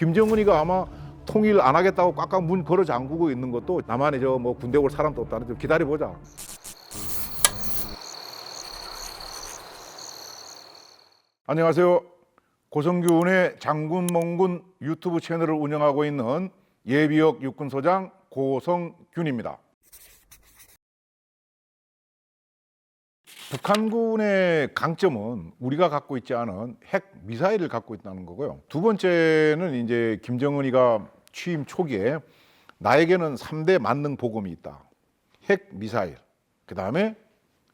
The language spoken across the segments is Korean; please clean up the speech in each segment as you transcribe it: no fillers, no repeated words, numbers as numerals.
김정은이가 아마 통일 안 하겠다고 꽉꽉 문 걸어 잠그고 있는 것도 나만의 저 뭐 군대 올 사람도 없다는 좀 기다려보자. 안녕하세요. 고성균의 장군 멍군 유튜브 채널을 운영하고 있는 예비역 육군소장 고성균입니다. 북한군의 강점은 우리가 갖고 있지 않은 핵 미사일을 갖고 있다는 거고요. 두 번째는 이제 김정은이가 취임 초기에 나에게는 3대 만능 보검이 있다. 핵 미사일, 그 다음에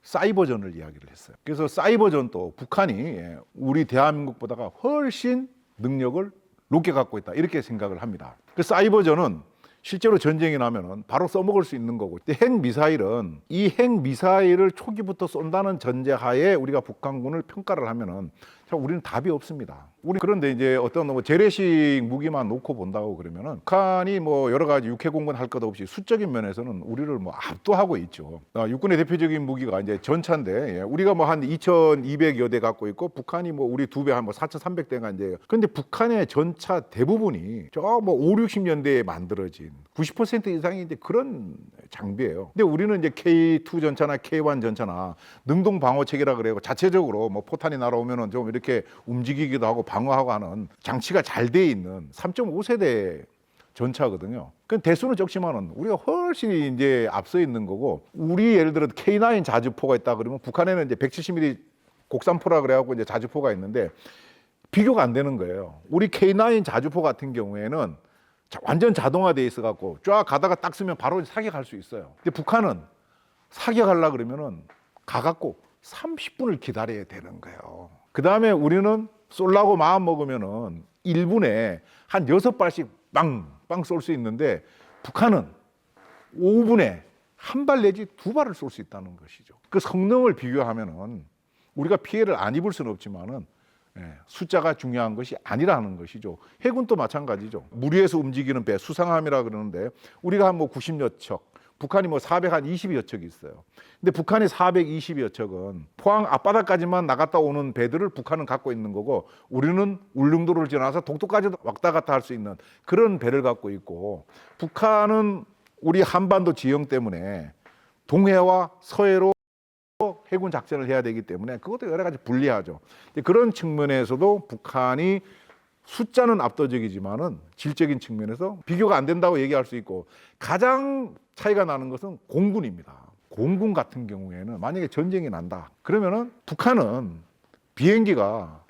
사이버전을 이야기를 했어요. 그래서 사이버전도 북한이 우리 대한민국보다가 훨씬 능력을 높게 갖고 있다, 이렇게 생각을 합니다. 그 사이버전은 실제로 전쟁이 나면은 바로 써먹을 수 있는 거고, 핵 미사일은 이 핵 미사일을 초기부터 쏜다는 전제하에 우리가 북한군을 평가를 하면은 참 우리는 답이 없습니다. 그런데 이제 어떤 뭐 재래식 무기만 놓고 본다고 그러면은 북한이 뭐 여러 가지 육해공군 할 것 없이 수적인 면에서는 우리를 뭐 압도하고 있죠. 육군의 대표적인 무기가 이제 전차인데, 우리가 뭐 한 2,200여 대 갖고 있고 북한이 뭐 우리 두 배 한 뭐 4,300대가 이제. 근데 북한의 전차 대부분이 저 뭐 5, 60년대에 만들어진 90% 이상이 이제 그런 장비예요. 근데 우리는 이제 K2 전차나 K1 전차나 능동 방어 체계라 그래요. 자체적으로 뭐 포탄이 날아오면은 좀 이렇게 움직이기도 하고 방어하고 하는 장치가 잘 돼 있는 3.5세대 전차거든요. 그 대수는 적지만은 우리가 훨씬 이제 앞서 있는 거고, 우리 예를 들어 K9 자주포가 있다 그러면 북한에는 이제 170mm 곡산포라 그래갖고 이제 자주포가 있는데 비교가 안 되는 거예요. 우리 K9 자주포 같은 경우에는 완전 자동화돼 있어 갖고 쫙 가다가 딱 쓰면 바로 사격할 수 있어요. 근데 북한은 사격하려 그러면은 가갖고 30분을 기다려야 되는 거예요. 그 다음에 우리는 쏠라고 마음 먹으면은 1분에 한 6발씩 빵빵 쏠 수 있는데 북한은 5분에 한 발 내지 2발을 쏠 수 있다는 것이죠. 그 성능을 비교하면은 우리가 피해를 안 입을 수는 없지만은 숫자가 중요한 것이 아니라는 것이죠. 해군도 마찬가지죠. 물 위에서 움직이는 배, 수상함이라 그러는데 우리가 한 뭐 90여 척, 북한이 뭐 420여 척이 있어요. 근데 북한이 420여 척은 포항 앞바다까지만 나갔다 오는 배들을 북한은 갖고 있는 거고, 우리는 울릉도를 지나서 독도까지 왔다 갔다 할 수 있는 그런 배를 갖고 있고, 북한은 우리 한반도 지형 때문에 동해와 서해로 해군 작전을 해야 되기 때문에 그것도 여러 가지 불리하죠. 그런 측면에서도 북한이 숫자는 압도적이지만은 질적인 측면에서 비교가 안 된다고 얘기할 수 있고, 가장 차이가 나는 것은 공군입니다. 공군 같은 경우에는 만약에 전쟁이 난다 그러면은 북한은 비행기가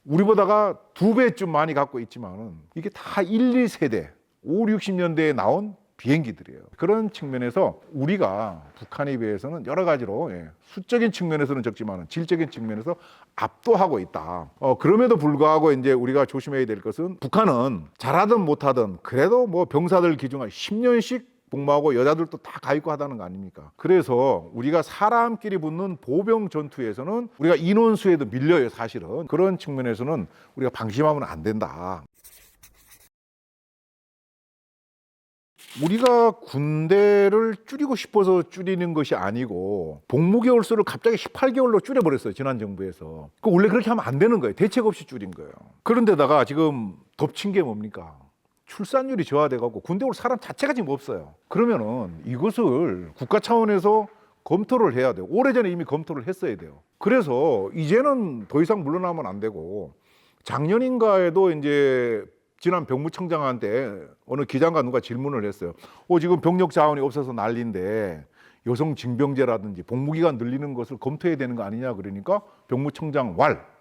우리보다가 2배쯤 많이 갖고 있지만은 이게 다 1, 2세대 5, 60년대에 나온 비행기들이에요. 그런 측면에서 우리가 북한에 비해서는 여러 가지로 수적인 측면에서는 적지만 질적인 측면에서 압도하고 있다. 그럼에도 불구하고 이제 우리가 조심해야 될 것은, 북한은 잘하든 못하든 그래도 뭐 병사들 기준으로 10년씩 복무하고 여자들도 다 가 있고 하다는 거 아닙니까? 그래서 우리가 사람끼리 붙는 보병 전투에서는 우리가 인원수에도 밀려요, 사실은. 그런 측면에서는 우리가 방심하면 안 된다. 우리가 군대를 줄이고 싶어서 줄이는 것이 아니고 복무개월 수를 갑자기 18개월로 줄여버렸어요, 지난 정부에서. 원래 그렇게 하면 안 되는 거예요. 대책 없이 줄인 거예요. 그런데다가 지금 덮친 게 뭡니까? 출산율이 저하돼가지고 군대 올 사람 자체가 지금 없어요. 그러면은 이것을 국가 차원에서 검토를 해야 돼요. 오래전에 이미 검토를 했어야 돼요. 그래서 이제는 더 이상 물러나면 안 되고, 작년인가에도 이제 지난 병무청장한테 어느 기자가 누가 질문을 했어요. 지금 병력 자원이 없어서 난리인데 여성 징병제라든지 복무기간 늘리는 것을 검토해야 되는 거 아니냐 그러니까 병무청장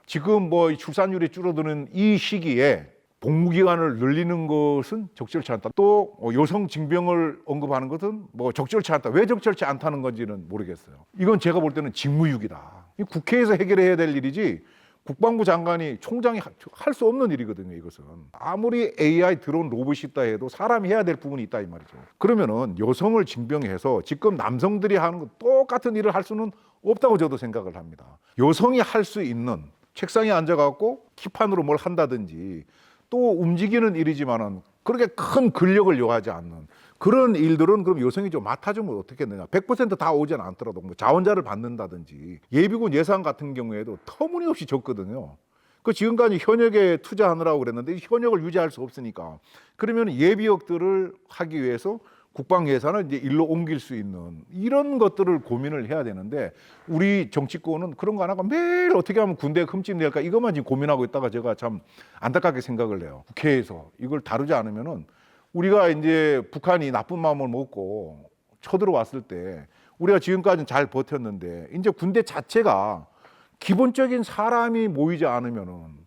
지금 뭐 출산율이 줄어드는 이 시기에 복무기간을 늘리는 것은 적절치 않다. 또 여성 징병을 언급하는 것은 뭐 적절치 않다. 왜 적절치 않다는 건지는 모르겠어요. 이건 제가 볼 때는 직무유기다. 국회에서 해결해야 될 일이지 국방부 장관이, 총장이 할 수 없는 일이거든요, 이것은. 아무리 AI 드론 로봇이 있다 해도 사람이 해야 될 부분이 있다 이 말이죠. 그러면은 여성을 징병해서 지금 남성들이 하는 것 똑같은 일을 할 수는 없다고 저도 생각을 합니다. 여성이 할 수 있는, 책상에 앉아갖고 키판으로 뭘 한다든지 또 움직이는 일이지만은 그렇게 큰 근력을 요하지 않는 그런 일들은 그럼 여성이 좀 맡아주면 어떻게 되냐. 100% 다 오진 않더라도 뭐 자원자를 받는다든지, 예비군 예산 같은 경우에도 터무니없이 적거든요. 그 지금까지 현역에 투자하느라고 그랬는데 현역을 유지할 수 없으니까 그러면 예비역들을 하기 위해서 국방 예산을 이제 일로 옮길 수 있는 이런 것들을 고민을 해야 되는데 우리 정치권은 그런 거 안 하고 매일 어떻게 하면 군대가 흠집낼까 이것만 지금 고민하고 있다가 제가 참 안타깝게 생각을 해요. 국회에서 이걸 다루지 않으면은 우리가 이제 북한이 나쁜 마음을 먹고 쳐들어왔을 때 우리가 지금까지는 잘 버텼는데 이제 군대 자체가 기본적인 사람이 모이지 않으면은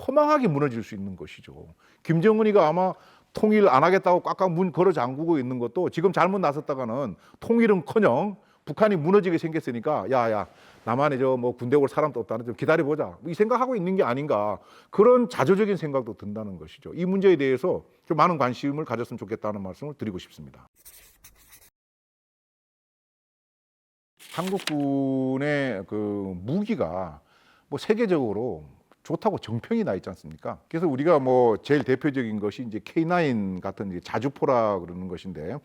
허망하게 무너질 수 있는 것이죠. 김정은이가 아마 통일 안 하겠다고 꽉꽉 문 걸어 잠그고 있는 것도 지금 잘못 나섰다가는 통일은커녕 북한이 무너지게 생겼으니까 야야 나만의 저 뭐 군대 올 사람도 없다는 좀 기다려보자 이 생각하고 있는 게 아닌가 그런 자조적인 생각도 든다는 것이죠. 이 문제에 대해서 좀 많은 관심을 가졌으면 좋겠다는 말씀을 드리고 싶습니다. 한국군의 그 무기가 뭐 세계적으로 좋다고 정평이 나 있지 않습니까? 그래서 우리가 뭐 제일 대표적인 것이 이제 K9 같은 이제 자주포라 그러는 것인데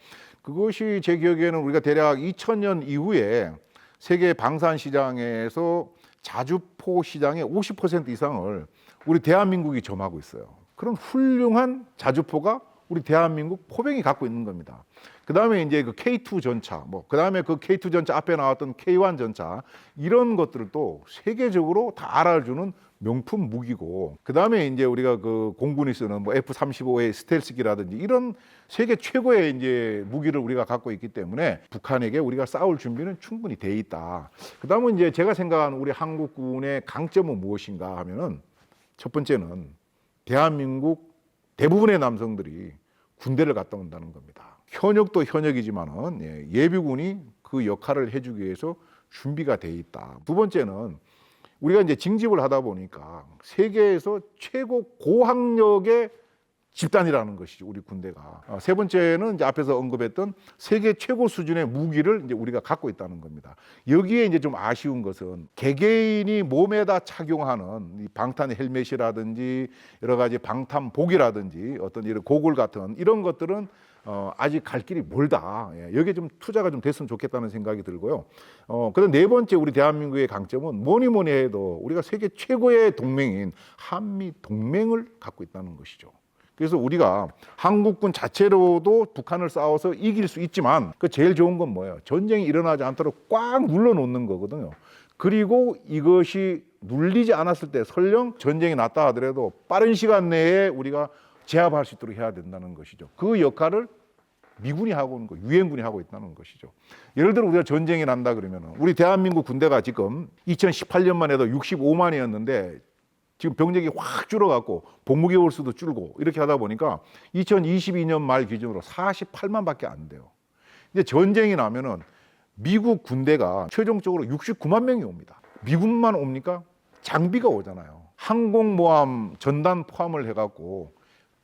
그것이 제 기억에는 우리가 대략 2000년 이후에 세계 방산 시장에서 자주포 시장의 50% 이상을 우리 대한민국이 점하고 있어요. 그런 훌륭한 자주포가 우리 대한민국 포병이 갖고 있는 겁니다. 그 다음에 이제 그 K2 전차, 그 다음에 그 K2 전차 앞에 나왔던 K1 전차, 이런 것들을 또 세계적으로 다 알아주는 명품 무기고, 그 다음에 이제 우리가 그 공군이 쓰는 뭐 F-35의 스텔스기라든지 이런 세계 최고의 이제 무기를 우리가 갖고 있기 때문에 북한에게 우리가 싸울 준비는 충분히 돼 있다. 그 다음은 이제 제가 생각하는 우리 한국군의 강점은 무엇인가 하면은 첫 번째는 대한민국 대부분의 남성들이 군대를 갔다 온다는 겁니다. 현역도 현역이지만은 예비군이 그 역할을 해주기 위해서 준비가 돼 있다. 두 번째는 우리가 이제 징집을 하다 보니까 세계에서 최고 고학력의 집단이라는 것이죠, 우리 군대가. 세 번째는 이제 앞에서 언급했던 세계 최고 수준의 무기를 이제 우리가 갖고 있다는 겁니다. 여기에 이제 좀 아쉬운 것은 개개인이 몸에다 착용하는 이 방탄 헬멧이라든지 여러 가지 방탄복이라든지 어떤 이런 고글 같은 이런 것들은 아직 갈 길이 멀다. 여기에 좀 투자가 좀 됐으면 좋겠다는 생각이 들고요. 그다음 네 번째 우리 대한민국의 강점은 뭐니 해도 우리가 세계 최고의 동맹인 한미 동맹을 갖고 있다는 것이죠. 그래서 우리가 한국군 자체로도 북한을 싸워서 이길 수 있지만 그 제일 좋은 건 뭐예요? 전쟁이 일어나지 않도록 꽉 눌러놓는 거거든요. 그리고 이것이 눌리지 않았을 때 설령 전쟁이 났다 하더라도 빠른 시간 내에 우리가 제압할 수 있도록 해야 된다는 것이죠. 그 역할을 미군이 하고 있는 거, 유엔군이 하고 있다는 것이죠. 예를 들어 우리가 전쟁이 난다 그러면 우리 대한민국 군대가 지금 2018년만 해도 65만이었는데 지금 병력이 확 줄어갖고 복무개월 수도 줄고 이렇게 하다 보니까 2022년 말 기준으로 48만밖에 안 돼요. 근데 전쟁이 나면은 미국 군대가 최종적으로 69만 명이 옵니다. 미군만 옵니까? 장비가 오잖아요. 항공모함 전단 포함을 해갖고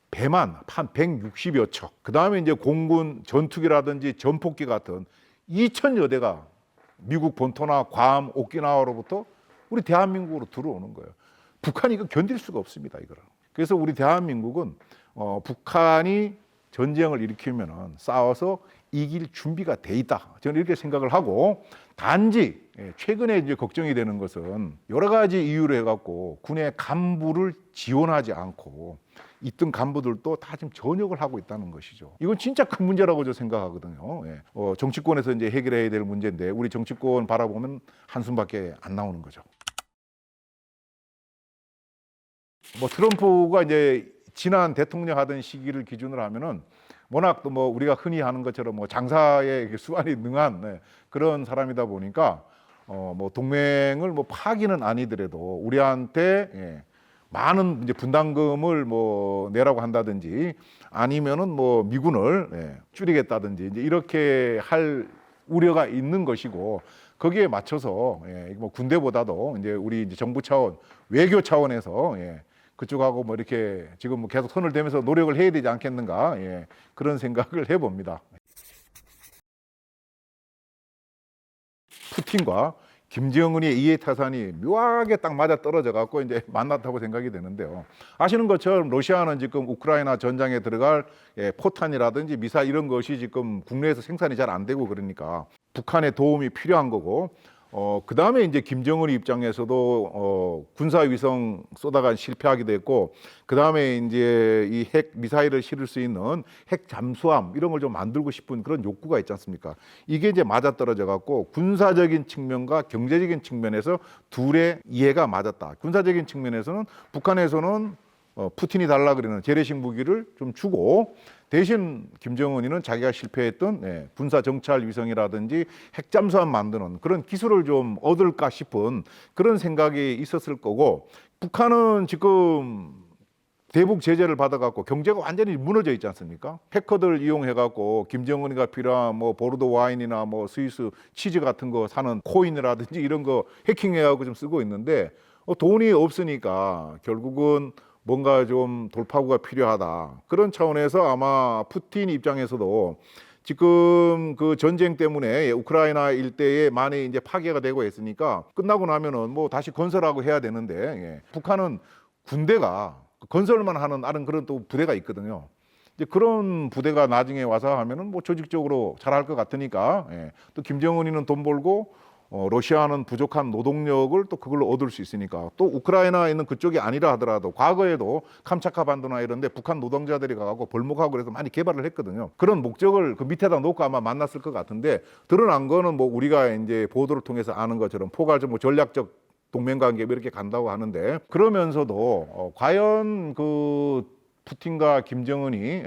배만 한 160여 척. 그 다음에 이제 공군 전투기라든지 전폭기 같은 2,000여 대가 미국 본토나 괌, 오키나와로부터 우리 대한민국으로 들어오는 거예요. 북한이 이거 견딜 수가 없습니다, 이거를. 그래서 우리 대한민국은 북한이 전쟁을 일으키면 싸워서 이길 준비가 돼 있다. 저는 이렇게 생각을 하고 단지 최근에 이제 걱정이 되는 것은 여러 가지 이유로 해갖고 군의 간부를 지원하지 않고 있던 간부들도 다 지금 전역을 하고 있다는 것이죠. 이건 진짜 큰 문제라고 저 생각하거든요. 정치권에서 이제 해결해야 될 문제인데 우리 정치권 바라보면 한숨밖에 안 나오는 거죠. 트럼프가 이제 지난 대통령 하던 시기를 기준으로 하면은 워낙 또 우리가 흔히 하는 것처럼 장사에 수완이 능한 그런 사람이다 보니까 동맹을 파기는 아니더라도 우리한테 많은 이제 분담금을 내라고 한다든지 아니면은 미군을 줄이겠다든지 이제 이렇게 할 우려가 있는 것이고 거기에 맞춰서 군대보다도 이제 우리 이제 정부 차원 외교 차원에서 그쪽하고 이렇게 지금 계속 손을 대면서 노력을 해야 되지 않겠는가 그런 생각을 해봅니다. 푸틴과 김정은의 이해타산이 묘하게 딱 맞아 떨어져 갖고 이제 만났다고 생각이 되는데요. 아시는 것처럼 러시아는 지금 우크라이나 전장에 들어갈 포탄이라든지 미사일 이런 것이 지금 국내에서 생산이 잘 안 되고 그러니까 북한의 도움이 필요한 거고 그 다음에 이제 김정은 입장에서도 군사 위성 쏘다가 실패하게 됐고, 그 다음에 이제 이 핵 미사일을 실을 수 있는 핵 잠수함 이런 걸 좀 만들고 싶은 그런 욕구가 있지 않습니까? 이게 이제 맞아떨어져 갖고 군사적인 측면과 경제적인 측면에서 둘의 이해가 맞았다. 군사적인 측면에서는 북한에서는 푸틴이 달라 그러는 재래식 무기를 좀 주고, 대신 김정은이는 자기가 실패했던 군사 정찰 위성이라든지 핵잠수함 만드는 그런 기술을 좀 얻을까 싶은 그런 생각이 있었을 거고, 북한은 지금 대북 제재를 받아갖고 경제가 완전히 무너져 있지 않습니까? 해커들 이용해갖고 김정은이가 필요한 뭐 보르도 와인이나 뭐 스위스 치즈 같은 거 사는 코인이라든지 이런 거 해킹해갖고 좀 쓰고 있는데, 돈이 없으니까 결국은 뭔가 좀 돌파구가 필요하다. 그런 차원에서 아마 푸틴 입장에서도 지금 그 전쟁 때문에 우크라이나 일대에 많이 이제 파괴가 되고 있으니까 끝나고 나면은 뭐 다시 건설하고 해야 되는데, 북한은 군대가 건설만 하는 다른 그런 또 부대가 있거든요. 이제 그런 부대가 나중에 와서 하면은 뭐 조직적으로 잘할 것 같으니까, 또 김정은이는 돈 벌고 러시아는 부족한 노동력을 또 그걸로 얻을 수 있으니까, 또 우크라이나에 있는 그쪽이 아니라 하더라도 과거에도 캄차카 반도나 이런데 북한 노동자들이 가고 벌목하고 그래서 많이 개발을 했거든요. 그런 목적을 그 밑에다 놓고 아마 만났을 것 같은데, 드러난 거는 뭐 우리가 이제 보도를 통해서 아는 것처럼 포괄적 뭐 전략적 동맹관계 이렇게 간다고 하는데, 그러면서도 과연 그 푸틴과 김정은이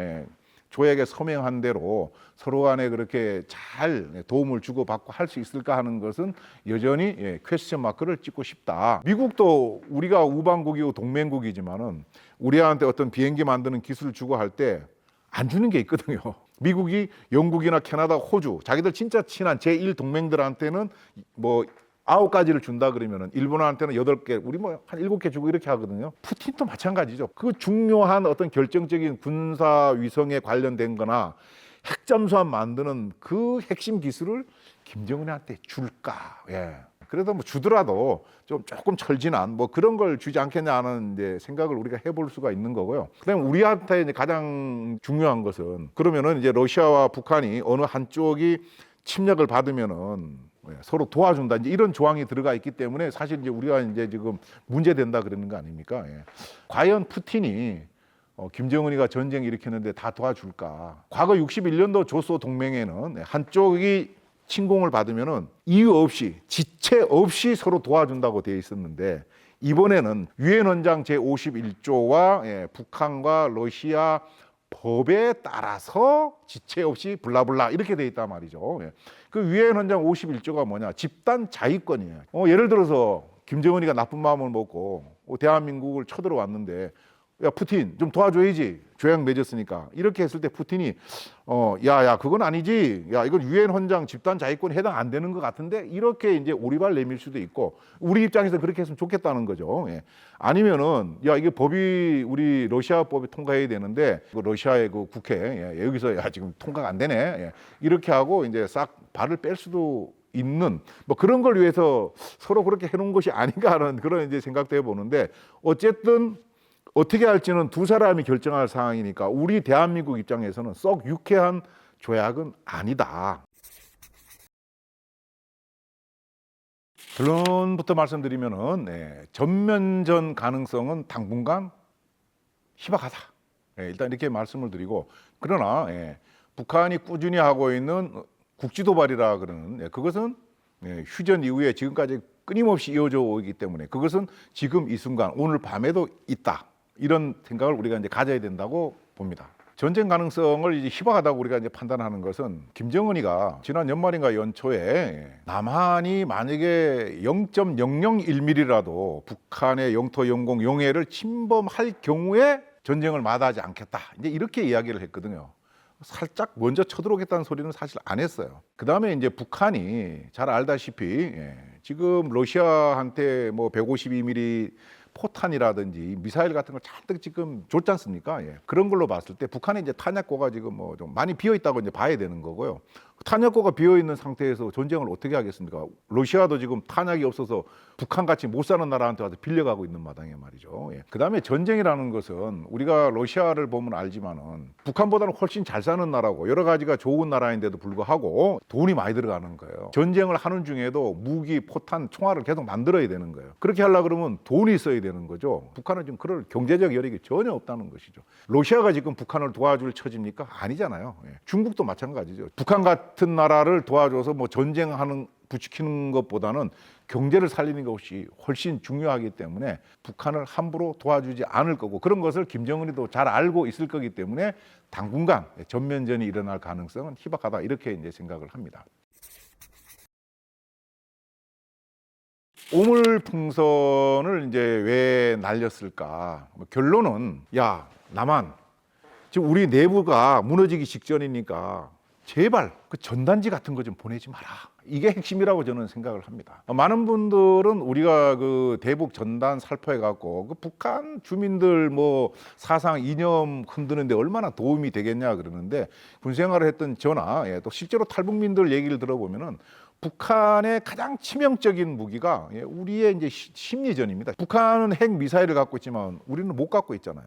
조약에 서명한 대로 서로 간에 그렇게 잘 도움을 주고받고 할 수 있을까 하는 것은 여전히 퀘스천 마크를 찍고 싶다. 미국도 우리가 우방국이고 동맹국이지만은 우리한테 어떤 비행기 만드는 기술을 주고 할 때 안 주는 게 있거든요. 미국이 영국이나 캐나다, 호주 자기들 진짜 친한 제1 동맹들한테는 뭐 9가지를 준다 그러면은 일본한테는 8개, 우리 뭐 한 7개 주고 이렇게 하거든요. 푸틴도 마찬가지죠. 그 중요한 어떤 결정적인 군사 위성에 관련된 거나 핵잠수함 만드는 그 핵심 기술을 김정은한테 줄까? 그래도 뭐 주더라도 좀 조금 철진한 뭐 그런 걸 주지 않겠냐 하는 이제 생각을 우리가 해볼 수가 있는 거고요. 그다음에 우리한테 이제 가장 중요한 것은, 그러면은 이제 러시아와 북한이 어느 한쪽이 침략을 받으면은 서로 도와준다, 이제 이런 조항이 들어가 있기 때문에 사실 이제 우리가 이제 지금 문제된다 그러는 거 아닙니까? 과연 푸틴이 김정은이가 전쟁 일으켰는데 다 도와줄까? 과거 61년도 조소 동맹에는 한쪽이 침공을 받으면은 이유 없이 지체 없이 서로 도와준다고 되어 있었는데, 이번에는 유엔 헌장 제51조와 북한과 러시아 법에 따라서 지체 없이 블라블라 이렇게 돼 있단 말이죠. 그 유엔 헌장 51조가 뭐냐? 집단 자위권이에요. 예를 들어서 김정은이가 나쁜 마음을 먹고 대한민국을 쳐들어왔는데, 야 푸틴 좀 도와줘야지, 조약 맺었으니까. 이렇게 했을 때 푸틴이 야야 그건 아니지, 야 이건 유엔 헌장 집단 자위권에 해당 안 되는 것 같은데, 이렇게 이제 오리발 내밀 수도 있고, 우리 입장에서 그렇게 했으면 좋겠다는 거죠. 아니면은 야 이게 법이 우리 러시아 법이 통과해야 되는데 그 러시아의 그 국회 여기서 야 지금 통과가 안 되네, 이렇게 하고 이제 싹 발을 뺄 수도 있는 뭐 그런 걸 위해서 서로 그렇게 해놓은 것이 아닌가 하는 그런 이제 생각도 해보는데, 어쨌든 어떻게 할지는 두 사람이 결정할 상황이니까 우리 대한민국 입장에서는 썩 유쾌한 조약은 아니다. 결론부터 말씀드리면은 전면전 가능성은 당분간 희박하다. 일단 이렇게 말씀을 드리고, 그러나 북한이 꾸준히 하고 있는 국지도발이라 그러는 그것은 휴전 이후에 지금까지 끊임없이 이어져 오기 때문에 그것은 지금 이 순간 오늘 밤에도 있다. 이런 생각을 우리가 이제 가져야 된다고 봅니다. 전쟁 가능성을 이제 희박하다고 우리가 이제 판단하는 것은, 김정은이가 지난 연말인가 연초에 남한이 만약에 0.001mm라도 북한의 영토, 영공, 영해를 침범할 경우에 전쟁을 마다하지 않겠다, 이제 이렇게 이야기를 했거든요. 살짝 먼저 쳐들어오겠다는 소리는 사실 안 했어요. 그 다음에 이제 북한이 잘 알다시피 지금 러시아한테 뭐 152mm 포탄이라든지 미사일 같은 걸 잔뜩 지금 줬지 않습니까? 예. 그런 걸로 봤을 때 북한의 이제 탄약고가 지금 뭐 좀 많이 비어 있다고 이제 봐야 되는 거고요. 탄약고가 비어 있는 상태에서 전쟁을 어떻게 하겠습니까? 러시아도 지금 탄약이 없어서 북한같이 못 사는 나라한테 와서 빌려가고 있는 마당에 말이죠. 예. 그다음에 전쟁이라는 것은 우리가 러시아를 보면 알지만은 북한보다는 훨씬 잘 사는 나라고 여러 가지가 좋은 나라인데도 불구하고 돈이 많이 들어가는 거예요. 전쟁을 하는 중에도 무기, 포탄, 총알을 계속 만들어야 되는 거예요. 그렇게 하려고 그러면 돈이 있어야 되는 거죠. 북한은 지금 그럴 경제적 여력이 전혀 없다는 것이죠. 러시아가 지금 북한을 도와줄 처지입니까? 아니잖아요. 예. 중국도 마찬가지죠. 북한 같은 나라를 도와줘서 뭐 전쟁하는 부추기는 것보다는 경제를 살리는 것이 훨씬 중요하기 때문에 북한을 함부로 도와주지 않을 거고 그런 것을 김정은이도 잘 알고 있을 거기 때문에 당분간 전면전이 일어날 가능성은 희박하다 이렇게 이제 생각을 합니다. 오물풍선을 이제 왜 날렸을까? 결론은 야 남한 지금 우리 내부가 무너지기 직전이니까 제발 그 전단지 같은 거 좀 보내지 마라. 이게 핵심이라고 저는 생각을 합니다. 많은 분들은 우리가 그 대북 전단 살포해 갖고 그 북한 주민들 뭐 사상 이념 흔드는데 얼마나 도움이 되겠냐 그러는데 군 생활을 했던 저나 또 실제로 탈북민들 얘기를 들어보면은 북한의 가장 치명적인 무기가 우리의 이제 심리전입니다. 북한은 핵 미사일을 갖고 있지만 우리는 못 갖고 있잖아요.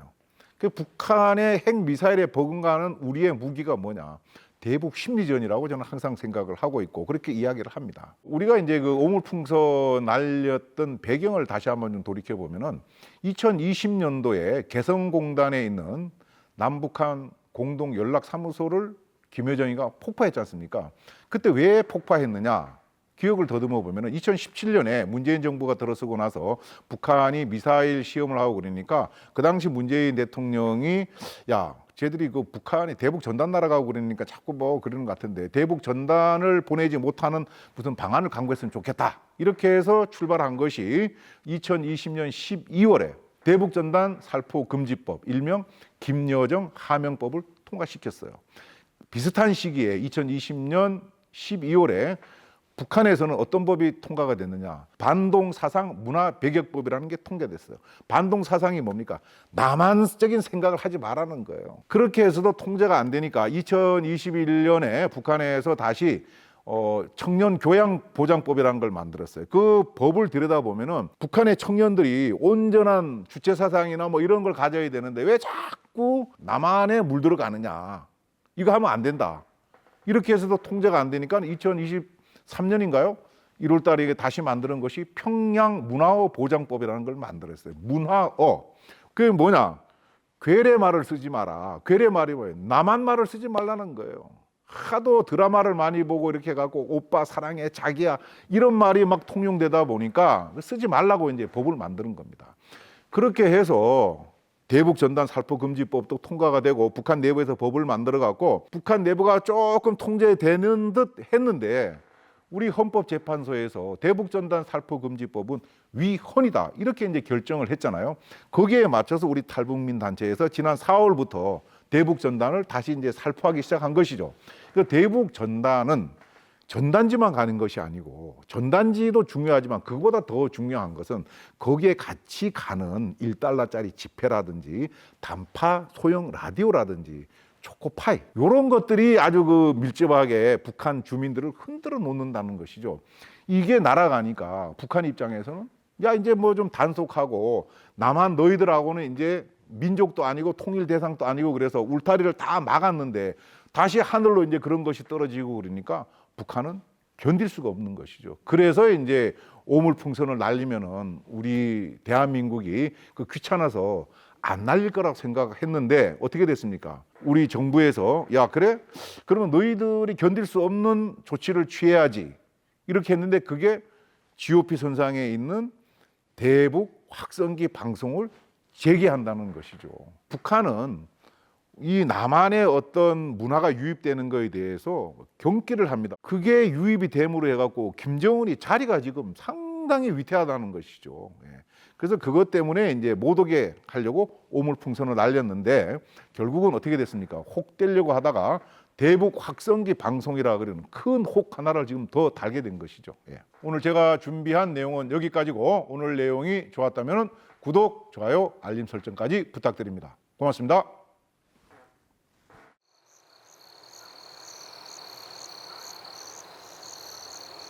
그 북한의 핵 미사일에 버금가는 우리의 무기가 뭐냐? 대북 심리전이라고 저는 항상 생각을 하고 있고 그렇게 이야기를 합니다. 우리가 이제 그 오물풍선 날렸던 배경을 다시 한번 좀 돌이켜 보면은 2020년도에 개성공단에 있는 남북한 공동 연락사무소를 김여정이가 폭파했지 않습니까? 그때 왜 폭파했느냐? 기억을 더듬어 보면은 2017년에 문재인 정부가 들어서고 나서 북한이 미사일 시험을 하고 그러니까 그 당시 문재인 대통령이 야 쟤들이 그 북한이 대북 전단 날아가고 그러니까 자꾸 뭐 그러는 것 같은데 대북 전단을 보내지 못하는 무슨 방안을 강구했으면 좋겠다. 이렇게 해서 출발한 것이 2020년 12월에 대북 전단 살포 금지법, 일명 김여정 하명법을 통과시켰어요. 비슷한 시기에 2020년 12월에 북한에서는 어떤 법이 통과가 됐느냐? 반동사상 문화배격법이라는 게 통과됐어요. 반동사상이 뭡니까? 남한적인 생각을 하지 말라는 거예요. 그렇게 해서도 통제가 안 되니까 2021년에 북한에서 다시 청년교양보장법이라는 걸 만들었어요. 그 법을 들여다보면은 북한의 청년들이 온전한 주체사상이나 뭐 이런 걸 가져야 되는데 왜 자꾸 남한에 물들어가느냐? 이거 하면 안 된다. 이렇게 해서도 통제가 안 되니까 2023년인가요? 1월 달에 이게 다시 만드는 것이 평양 문화어 보장법이라는 걸 만들었어요. 문화어. 그게 뭐냐? 괴뢰 말을 쓰지 마라. 괴뢰 말이 뭐예요? 남한 말을 쓰지 말라는 거예요. 하도 드라마를 많이 보고 이렇게 해갖고 오빠 사랑해 자기야 이런 말이 막 통용되다 보니까 쓰지 말라고 이제 법을 만드는 겁니다. 그렇게 해서 대북 전단 살포 금지법도 통과가 되고 북한 내부에서 법을 만들어 갖고 북한 내부가 조금 통제되는 듯 했는데 우리 헌법재판소에서 대북 전단 살포 금지법은 위헌이다 이렇게 이제 결정을 했잖아요. 거기에 맞춰서 우리 탈북민 단체에서 지난 4월부터 대북 전단을 다시 이제 살포하기 시작한 것이죠. 그 대북 전단은 전단지만 가는 것이 아니고 전단지도 중요하지만 그거보다 더 중요한 것은 거기에 같이 가는 1달러짜리 지폐라든지 단파 소형 라디오라든지 초코파이 이런 것들이 아주 그 밀접하게 북한 주민들을 흔들어 놓는다는 것이죠. 이게 날아가니까 북한 입장에서는 야 이제 뭐 좀 단속하고 남한 너희들하고는 이제 민족도 아니고 통일 대상도 아니고 그래서 울타리를 다 막았는데 다시 하늘로 이제 그런 것이 떨어지고 그러니까 북한은 견딜 수가 없는 것이죠. 그래서 이제 오물풍선을 날리면은 우리 대한민국이 그 귀찮아서 안 날릴 거라고 생각했는데 어떻게 됐습니까? 우리 정부에서 야 그래? 그러면 너희들이 견딜 수 없는 조치를 취해야지 이렇게 했는데 그게 GOP 선상에 있는 대북 확성기 방송을 재개한다는 것이죠. 북한은 이 남한의 어떤 문화가 유입되는 것에 대해서 경기를 합니다. 그게 유입이 됨으로 해갖고 김정은이 자리가 지금 상당히 위태하다는 것이죠. 그래서 그것 때문에 이제 못 오게 하려고 오물풍선을 날렸는데 결국은 어떻게 됐습니까? 혹되려고 하다가 대북 확성기 방송이라 그러는 큰 혹 하나를 지금 더 달게 된 것이죠. 오늘 제가 준비한 내용은 여기까지고 오늘 내용이 좋았다면 구독, 좋아요, 알림 설정까지 부탁드립니다. 고맙습니다.